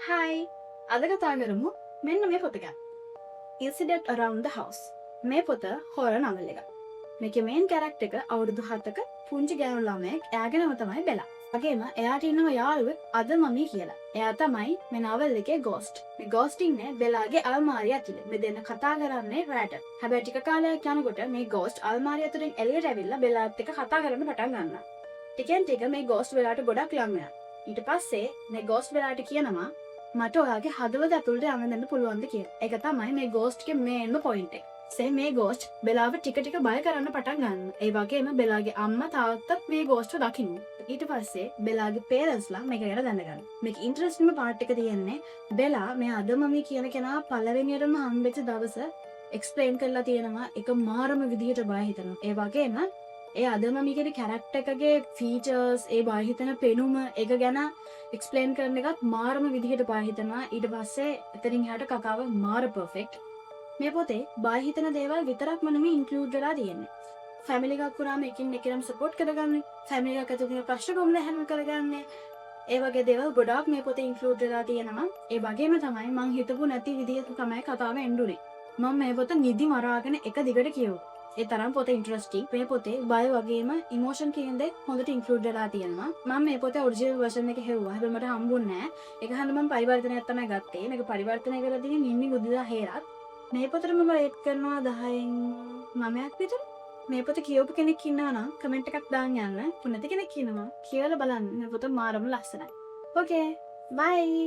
හයි අද කතා කරමු මෙන්න මේ පොත ගැන. Incident Around the House. මේ පොත හොරර් නවල් එකක්. මේකේ මේන් කැරක්ටර් එක අවුරුදු 7ක පුංචි ගෑනු ළමයෙක්. එයාගෙනම තමයි බෙලා. වගේම එයාට ඉන්නවා යාළුවෙක් අද මමී කියලා. එයා තමයි මේ නවල් එකේ ගෝස්ට්. මේ ගෝස්ට් ඉන්නේ බෙලාගේ අල්මාරිය ඇතුලේ. මේ දෙන්න කතා කරන්නේ රැට. හැබැයි ටික කාලයක් යනකොට මේ ගෝස්ට් අල්මාරිය ඇතුලෙන් එළියට ඇවිල්ලා බෙලාත් එක්ක කතා කරන්න පටන් ගන්නවා. ටිකෙන් ටික මේ ගෝස්ට් බෙලාට ගොඩක් ලං වෙනවා. ඊට පස්සේ මේ ගෝස්ට් බෙලාට කියනවා මට ඔයාගේ හදවත ඇතුළට යන්න දෙන්න පුළුවන්ද කියලා. ඒක තමයි මේ ගෝස්ට් ගේ මේන්ම පොයින්ට් එක. මේ ගෝස්ට් බෙලාව ටික ටික බය කරන්න පටන් ගන්නවා. ඒ වගේම බෙලාගේ අම්මා තාත්තත් මේ ගෝස්ට් දකින්න. ඊට පස්සේ බෙලාගේ පේරන්ට්ස්ලා මේක ගැන දැනගන්න. මේක ඉන්ටරෙස්ටිං පාර්ට් එක තියෙන්නේ බෙලා මේ අද මම කියන කෙනා පළවෙනියටම හම්බෙච්ච දවස එක්ස්ප්ලেইন කරලා තියෙනවා. ඒක මාරම විදිහට බය හිතනවා. ඒ වගේම ඒ අද මම කියන කැරක්ටර් එකගේ ෆීචර්ස් ඒ බය හිතන පෙනුම එක ගැන එක්ස්ප්ලেইন කරන එකත් මාරම විදිහට බය හිතනවා. ඊට පස්සේ එතනින් එහාට කතාව මාර පර්ෆෙක්ට්. මේ පොතේ බය හිතන දේවල් විතරක්ම නෙමෙයි ඉන්ක්ලූඩ් වෙලා තියෙන්නේ. ෆැමිලි එකක් වුණාම එකින් එකටම සපෝට් කරගන්න, ෆැමිලි එකක් ඇතුළේ ප්‍රශ්න කොහොමද හැන්ඩල් කරගන්නේ, ඒ වගේ දේවල් ගොඩාක් මේ පොතේ ඉන්ක්ලූඩ් වෙලා තියෙනවා. ඒ වගේම තමයි මම හිතපු නැති විදිහට තමයි කතාව එන්ඩුනේ. මම මේ පොත නිදි මරාගෙන එක දිගට කියවුවා. ඒ තරම් පොත ඉන්ටරෙස්ටිං. මේ පොතේ බය වගේම ඉමෝෂන් කියන දේ හොඳට ඉන්ක්ලූඩ් වෙලා තියෙනවා. මම මේ පොතේ ඔරිජිනල් වර්ෂන් එක හෙව්වා. හැබැයි මට හම්බුන්නේ නැහැ. ඒක හන්ද මම පරිවර්තනයක් තමයි ගත්තේ. මේක පරිවර්තනය කරලා තියෙන්නේ නින්නි බුද්ධිදා හේරත්. මේ පොතට මම රේට් කරනවා 10න් 9ක් විතර. මේ පොත කියවපු කෙනෙක් ඉන්නවා නම් කමෙන්ට් එකක් දාන්න යන්න. නැති කෙනෙක් ඉන්නවා කියලා බලන්න. මේ පොත මාරම ලස්සනයි. ඕකේ. බයි.